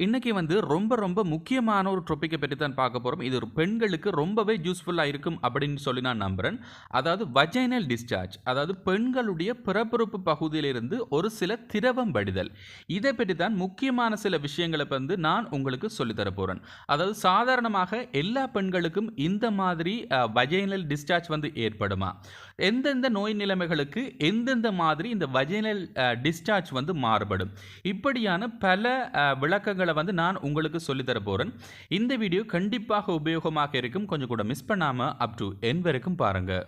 இன்னைக்கு ரொம்ப முக்கியமான ஒரு டாபிக்கை பற்றி தான் பார்க்க போகிறோம். இது ஒரு பெண்களுக்கு ரொம்பவே யூஸ்ஃபுல்லாக இருக்கும் அப்படின்னு சொல்லி நான் நம்புகிறேன். அதாவது வஜைனல் டிஸ்சார்ஜ், அதாவது பெண்களுடைய பிறப்புறுப்பு பகுதியிலிருந்து ஒரு சில திரவம் வடிதல். இதை பற்றி தான் முக்கியமான சில விஷயங்களை நான் உங்களுக்கு சொல்லித்தர போகிறேன். அதாவது சாதாரணமாக எல்லா பெண்களுக்கும் இந்த மாதிரி வஜைனல் டிஸ்சார்ஜ் ஏற்படுமா, எந்தெந்த நோய் நிலைமைகளுக்கு எந்தெந்த மாதிரி இந்த வஜைனல் டிஸ்சார்ஜ் மாறுபடும், இப்படியான பல விளக்கங்களை நான் உங்களுக்கு சொல்லித்தர போறேன். இந்த வீடியோ கண்டிப்பாக உபயோகமாக இருக்கும். கொஞ்சம் கூட மிஸ் பண்ணாம அப் டு எண்ட் வரைக்கும் பாருங்க.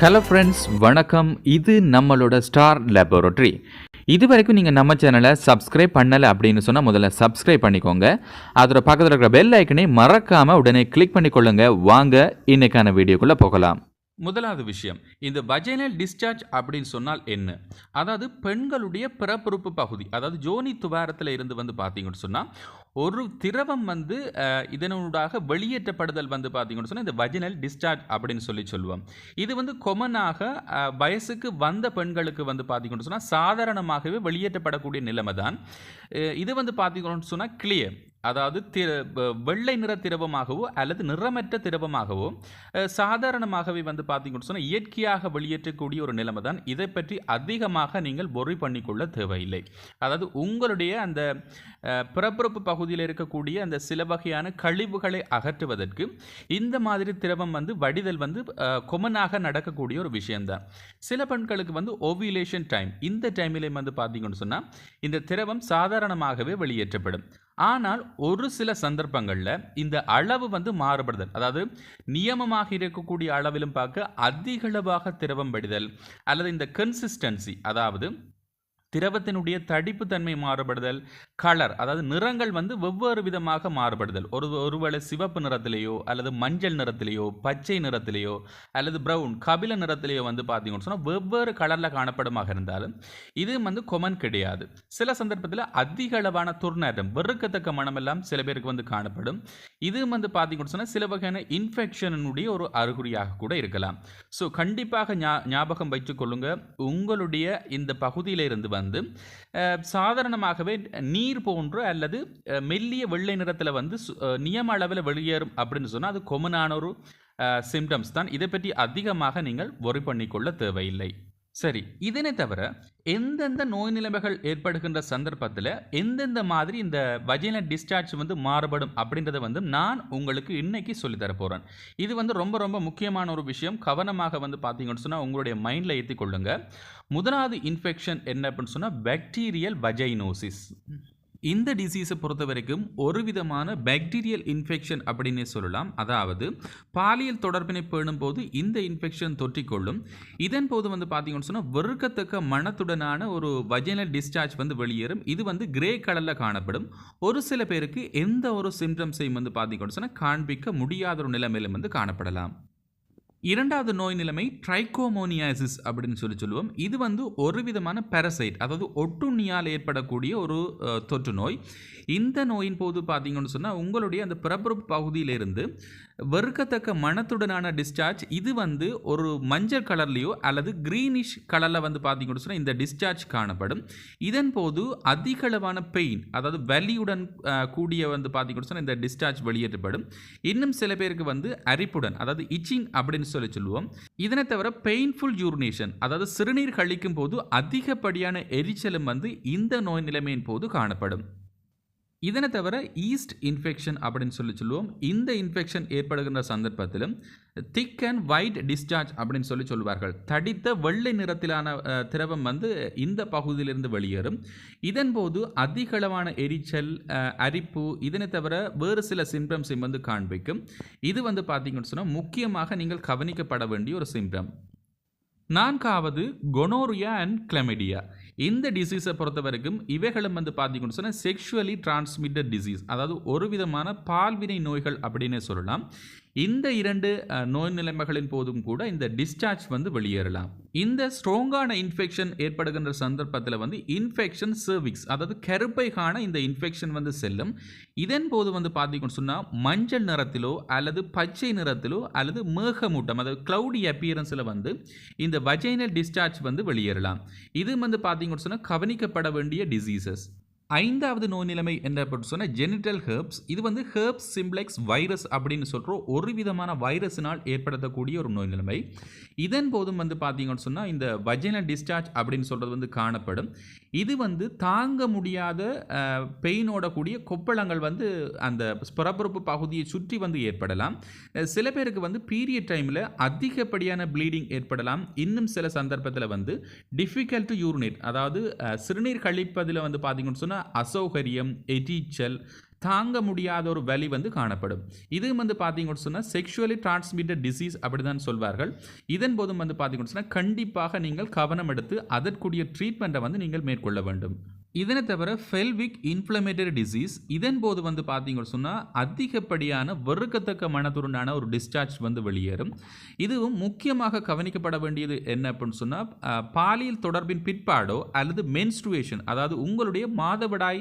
ஹலோ ஃப்ரெண்ட்ஸ், வணக்கம். இது நம்மளோட ஸ்டார் லேபரட்டரி. இது வரைக்கும் நீங்கள் நம்ம சேனலை சப்ஸ்கிரைப் பண்ணலை அப்படின்னு சொன்னால் முதல்ல சப்ஸ்கிரைப் பண்ணிக்கோங்க. அதோட பக்கத்தில் இருக்கிற பெல் ஐக்கனை மறக்காமல் உடனே கிளிக் பண்ணிக்கொள்ளுங்க. வாங்க இன்னைக்கான வீடியோக்குள்ளே போகலாம். முதலாவது விஷயம், இந்த வஜைனல் டிஸ்சார்ஜ் அப்படின்னு சொன்னால் என்ன? அதாவது பெண்களுடைய பிறப்புறுப்பு பகுதி, அதாவது ஜோனி துவாரத்தில் இருந்து பார்த்தீங்கன்னு சொன்னால் ஒரு திரவம் இதனூடாக வெளியேற்றப்படுதல் பார்த்தீங்கன்னு சொன்னால் இந்த வஜைனல் டிஸ்சார்ஜ் அப்படின்னு சொல்லுவோம். இது கொமனாக வயசுக்கு வந்த பெண்களுக்கு பார்த்தீங்கன்னு சொன்னால் சாதாரணமாகவே வெளியேற்றப்படக்கூடிய நிலைமை தான். இது பார்த்தீங்கன்னு சொன்னால் கிளியர், அதாவது வெள்ளை நிற திரவமாகவோ அல்லது நிறமற்ற திரவமாகவோ சாதாரணமாகவே பார்த்தீங்கன்னு சொன்னால் இயற்கையாக வெளியேற்றக்கூடிய ஒரு நிலைமை தான். இதை பற்றி அதிகமாக நீங்கள் worry பண்ணிக்கொள்ள தேவையில்லை. அதாவது உங்களுடைய அந்த பிறப்புறுப்பு பகுதியில் இருக்கக்கூடிய அந்த சில வகையான கழிவுகளை அகற்றுவதற்கு இந்த மாதிரி திரவம் வடிதல் கொமனாக நடக்கக்கூடிய ஒரு விஷயம்தான். சில பெண்களுக்கு ஓவிலேஷன் டைம், இந்த டைமிலே பார்த்தீங்கன்னு சொன்னால் இந்த திரவம் சாதாரணமாகவே வெளியேற்றப்படும். ஆனால் ஒரு சில சந்தர்ப்பங்களில் இந்த அளவு மாறுபடுதல், அதாவது நியமமாக இருக்கக்கூடிய அளவிலும் பார்க்க அதிகளவாக திரவம் வடிதல் அல்லது இந்த கன்சிஸ்டன்சி, அதாவது திரவத்தினுடைய தடிப்பு தன்மை மாறுபடுதல், கலர், அதாவது நிறங்கள் வெவ்வேறு விதமாக மாறுபடுதல், ஒருவேளை சிவப்பு நிறத்திலேயோ அல்லது மஞ்சள் நிறத்திலேயோ பச்சை நிறத்திலேயோ அல்லது பிரவுன் கபில நிறத்திலேயோ பார்த்தீங்கன்னு சொன்னால் வெவ்வேறு கலரில் காணப்படுமாக இருந்தாலும் இது கொமன் கிடையாது. சில சந்தர்ப்பத்தில் அதிக அளவான துர்நாற்றம், வெறுக்கத்தக்க மனமெல்லாம் சில பேருக்கு காணப்படும். இது பார்த்தீங்கன்னு சொன்னால் சில வகையான இன்ஃபெக்ஷனுடைய ஒரு அறிகுறியாக கூட இருக்கலாம். ஸோ கண்டிப்பாக ஞாபகம் வைத்துக் கொள்ளுங்க, உங்களுடைய இந்த பகுதியிலிருந்து சாதாரணமாகவே நீர் போன்று அல்லது மெல்லிய வெள்ளை நிறத்தில் நியம அளவில் வெளியேறும் அப்படின்னு சொன்னால் அது கொமனான ஒரு சிம்டம்ஸ் தான். இதை பற்றி அதிகமாக நீங்கள் worry பண்ணிக்கொள்ள தேவையில்லை. சரி, இதனை தவிர எந்தெந்த நோய் நிலைமைகள் ஏற்படுகின்ற சந்தர்ப்பத்தில் எந்தெந்த மாதிரி இந்த வஜைனல் டிஸ்சார்ஜ் மாறுபடும் அப்படின்றத நான் உங்களுக்கு இன்னைக்கு சொல்லித்தர போகிறேன். இது ரொம்ப முக்கியமான ஒரு விஷயம். கவனமாக பார்த்தீங்கன்னு சொன்னால் உங்களுடைய மைண்டில் ஏற்றி கொள்ளுங்க. முதலாவது இன்ஃபெக்ஷன் என்ன அப்படின்னு சொன்னால் பாக்டீரியல் வஜைனோசிஸ். இந்த டிசீஸை பொறுத்த வரைக்கும் ஒரு விதமான பாக்டீரியல் இன்ஃபெக்ஷன் அப்படின்னே சொல்லலாம். அதாவது பாலியல் தொடர்பினை பேணும் போது இந்த இன்ஃபெக்ஷன் தொற்றிக்கொள்ளும். இதன் போது பார்த்தீங்கன்னு சொன்னால் வெறுக்கத்தக்க மனத்துடனான ஒரு வஜைனல் டிஸ்சார்ஜ் வெளியேறும். இது கிரே கலரில் காணப்படும். ஒரு சில பேருக்கு எந்த ஒரு சிம்டம்ஸையும் பார்த்தீங்கன்னு சொன்னால் காண்பிக்க முடியாத ஒரு நிலைமையிலும் காணப்படலாம். இரண்டாவது நோய் நிலைமை ட்ரைகோமோனியாசிஸ் அப்படின்னு சொல்லுவோம். இது ஒரு விதமான பாரசைட், அதாவது ஒட்டுண்ணியால் ஏற்படக்கூடிய ஒரு தொற்று நோய். இந்த நோயின் போது பார்த்தீங்கன்னு சொன்னால் உங்களுடைய அந்த பிறப்புறுப்பு பகுதியிலிருந்து வெறுக்கத்தக்க மனத்துடனான டிஸ்சார்ஜ் இது ஒரு மஞ்சள் கலர்லேயோ அல்லது கிரீனிஷ் கலரில் பார்த்தீங்கன்னு சொன்னால் இந்த டிஸ்சார்ஜ் காணப்படும். இதன் போது அதிகளவான பெயின், அதாவது வலியுடன் கூடிய பார்த்தீங்கன்னு சொன்னால் இந்த டிஸ்சார்ஜ் வெளியேற்றப்படும். இன்னும் சில பேருக்கு அரிப்புடன், அதாவது இச்சிங் அப்படின்னு சொல்லுவோம். இதனை தவிர பெயின்ஃபுல் யூரினேஷன், அதாவது சிறுநீர் கழிக்கும் போது அதிகப்படியான எரிச்சலும் இந்த நோய் நிலைமையின் போது காணப்படும். இதனை தவிர ஈஸ்ட் இன்ஃபெக்ஷன் அப்படின்னு சொல்லுவோம். இந்த இன்ஃபெக்ஷன் ஏற்படுகின்ற சந்தர்ப்பத்திலும் திக் அண்ட் ஒயிட் டிஸ்சார்ஜ் அப்படின்னு சொல்லுவார்கள். தடித்த வெள்ளை நிறத்திலான திரவம் இந்த பகுதியிலிருந்து வெளியேறும். இதன் போது அதிகளவான எரிச்சல், அரிப்பு, இதனை தவிர வேறு சில சிம்டம்ஸை காண்பிக்கும். இது பார்த்தீங்கன்னு சொன்னால் முக்கியமாக நீங்கள் கவனிக்கப்பட வேண்டிய ஒரு சிம்டம். நான்காவது கொனோரியா அண்ட் கிளமிடியா. இந்த டிசீஸை பொறுத்த வரைக்கும் இவைகளும் பார்த்தீங்கன்னு சொன்னால் செக்ஷுவலி டிரான்ஸ்மிட்டட் டிசீஸ், அதாவது ஒரு விதமான பால்வினை நோய்கள் அப்படின்னு சொல்லலாம். இந்த 2 நோய் நிலைமைகளின் போதும் கூட இந்த டிஸ்சார்ஜ் வந்து வெளியேறலாம். இந்த ஸ்ட்ராங்கான இன்ஃபெக்ஷன் ஏற்படுகின்ற சந்தர்ப்பத்தில் வந்து இன்ஃபெக்ஷன் சர்விக்ஸ், அதாவது கருப்பைக்கான இந்த இன்ஃபெக்ஷன் வந்து செல்லும். இதன் போது வந்து பார்த்தீங்கன்னு சொன்னால் மஞ்சள் நிறத்திலோ அல்லது பச்சை நிறத்திலோ அல்லது மேகமூட்டம், அதாவது க்ளவுடி அப்பியரன்ஸில் வந்து இந்த வஜைனல் டிஸ்சார்ஜ் வந்து வெளியேறலாம். இது வந்து பார்த்தீங்கன்னு சொன்னால் கவனிக்கப்பட வேண்டிய டிசீசஸ். 5வது நோய் நிலைமை என்ன சொன்னால் ஜெனிட்டல் ஹெர்ப்ஸ். இது வந்து ஹெர்ப்ஸ் சிம்ப்ளெக்ஸ் வைரஸ் அப்படின்னு சொல்கிறோம், ஒரு விதமான வைரஸினால் ஏற்படுத்தக்கூடிய ஒரு நோய் நிலைமை. இதன் போதும் வந்து பார்த்தீங்கன்னு சொன்னால் இந்த வஜைனல் டிஸ்சார்ஜ் அப்படின்னு சொல்கிறது வந்து காணப்படும். இது வந்து தாங்க முடியாத பெயினோட கூடிய கொப்பளங்கள் வந்து அந்த புறப்புறுப்பு பகுதியை சுற்றி வந்து ஏற்படலாம். சில பேருக்கு வந்து பீரியட் டைமில் அதிகப்படியான ப்ளீடிங் ஏற்படலாம். இன்னும் சில சந்தர்ப்பத்தில் வந்து டிஃபிகல்ட் டு யூரினேட், அதாவது சிறுநீர் கழிப்பதில் வந்து பார்த்தீங்கன்னு சொன்னால் அசௌகரியம், எரிச்சல், தாங்க முடியாத ஒரு வலி வந்து காணப்படும். இது வந்து பார்த்தீங்கன்னு சொன்னால் செக்ஷுவலி டிரான்ஸ்மிட்டட் டிசீஸ் அப்படி தான் சொல்வார்கள். இதன் போதும் வந்து பார்த்தீங்கன்னு சொன்னால் கண்டிப்பாக நீங்கள் கவனம் எடுத்து அதற்குரிய ட்ரீட்மெண்ட்டை வந்து நீங்கள் மேற்கொள்ள வேண்டும். இதனை தவிர ஃபெல்விக் இன்ஃப்ளமேட்டரி டிசீஸ், இதன் போது வந்து பார்த்தீங்கன்னு சொன்னால் அதிகப்படியான வெறுக்கத்தக்க மனதுருண்டான ஒரு டிஸ்சார்ஜ் வந்து வெளியேறும். இதுவும் முக்கியமாக கவனிக்கப்பட வேண்டியது என்ன அப்படின்னு சொன்னால் பாலியல் தொடர்பின் பிற்பாடோ அல்லது மென்ஸ்ட்ருவேஷன், அதாவது உங்களுடைய மாதவிடாய்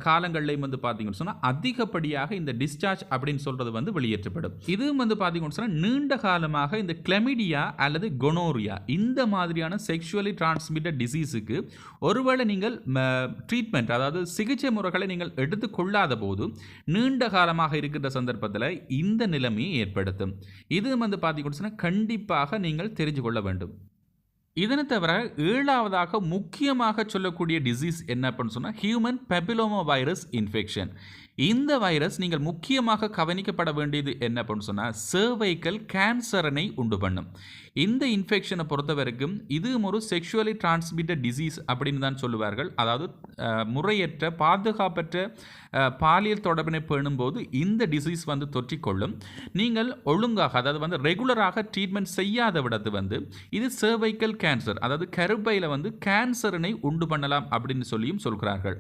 காலங்கள்லையும் வந்து பார்த்தீங்கன்னு சொன்னால் அதிகப்படியாக இந்த டிஸ்சார்ஜ் அப்படின்னு சொல்கிறது வந்து வெளியேற்றப்படும். இதுவும் வந்து பார்த்தீங்கன்னு சொன்னால் நீண்ட காலமாக இந்த கிளமிடியா அல்லது கொனோரியா இந்த மாதிரியான செக்ஷுவலி டிரான்ஸ்மிட்டட் டிசீஸுக்கு ஒருவேளை நீங்கள் ட்ரீட்மெண்ட், அதாவது சிகிச்சை முறைகளை நீங்கள் எடுத்துக்கொள்ளாத போது நீண்ட காலமாக இருக்கின்ற சந்தர்ப்பத்தில் இந்த நிலைமையை ஏற்படுத்தும். இது வந்து பார்த்தீங்கன்னா கண்டிப்பாக நீங்கள் தெரிஞ்சு கொள்ள வேண்டும். இதனை தவிர 7வதாக முக்கியமாக சொல்லக்கூடிய டிசீஸ் என்ன அப்படின்னு சொன்னால் ஹியூமன் பெப்பிலோமா வைரஸ் இன்ஃபெக்ஷன். இந்த வைரஸ் நீங்கள் முக்கியமாக கவனிக்கப்பட வேண்டியது என்ன அப்படின்னு சொன்னால் சர்வைக்கல் கேன்சரனை உண்டு பண்ணும். இந்த இன்ஃபெக்ஷனை பொறுத்த வரைக்கும் இது ஒரு செக்ஷுவலி டிரான்ஸ்மிட்டட் டிசீஸ் அப்படின்னு தான் சொல்லுவார்கள். அதாவது முறையற்ற பாதுகாப்பற்ற பாலியல் தொடர்பினை பேணும்போது இந்த டிசீஸ் வந்து தொற்றிக்கொள்ளும். நீங்கள் ஒழுங்காக, அதாவது வந்து ரெகுலராக ட்ரீட்மெண்ட் செய்யாத விடத்து வந்து இது சர்வைக்கல் கேன்சர், அதாவது கருப்பையில் வந்து கேன்சரனை உண்டு பண்ணலாம் அப்படின்னு சொல்லியும் சொல்கிறார்கள்.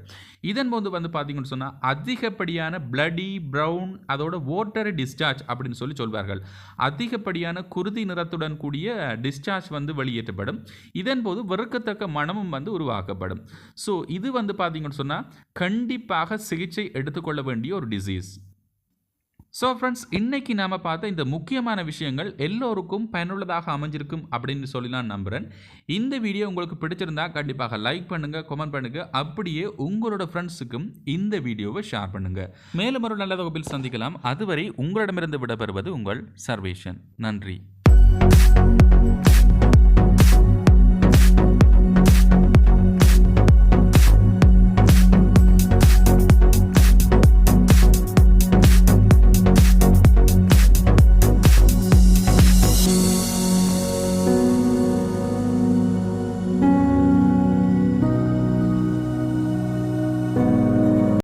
இதன் போது வந்து பார்த்தீங்கன்னு சொன்னால் அதிகப்படியான பிளடி ப்ரௌன், அதோட வாட்டரி டிஸ்சார்ஜ் அப்படின்னு சொல்லி சொல்வார்கள். அதிகப்படியான குருதி நிறத்துடன் கூடிய டிஸ்சார்ஜ் வந்து வெளியேற்றப்படும். இதன் போது வெறுக்கத்தக்க மனமும் வந்து உருவாக்கப்படும். ஸோ இது வந்து பார்த்தீங்கன்னு சொன்னால் கண்டிப்பாக சிகிச்சை எடுத்துக்கொள்ள வேண்டிய ஒரு டிசீஸ். ஸோ ஃப்ரெண்ட்ஸ், இன்னைக்கு நாம் பார்த்த இந்த முக்கியமான விஷயங்கள் எல்லோருக்கும் பயனுள்ளதாக அமைஞ்சிருக்கும் அப்படின்னு சொல்லி நான் நம்புகிறேன். இந்த வீடியோ உங்களுக்கு பிடிச்சிருந்தா கண்டிப்பாக லைக் பண்ணுங்கள், கமெண்ட் பண்ணுங்கள், அப்படியே உங்களோட ஃப்ரெண்ட்ஸுக்கும் இந்த வீடியோவை ஷேர் பண்ணுங்கள். மேலும் ஒரு நல்ல வகுப்பில் சந்திக்கலாம். அதுவரை உங்களிடமிருந்து விடைபெறுவது உங்கள் சர்வேஷன். நன்றி.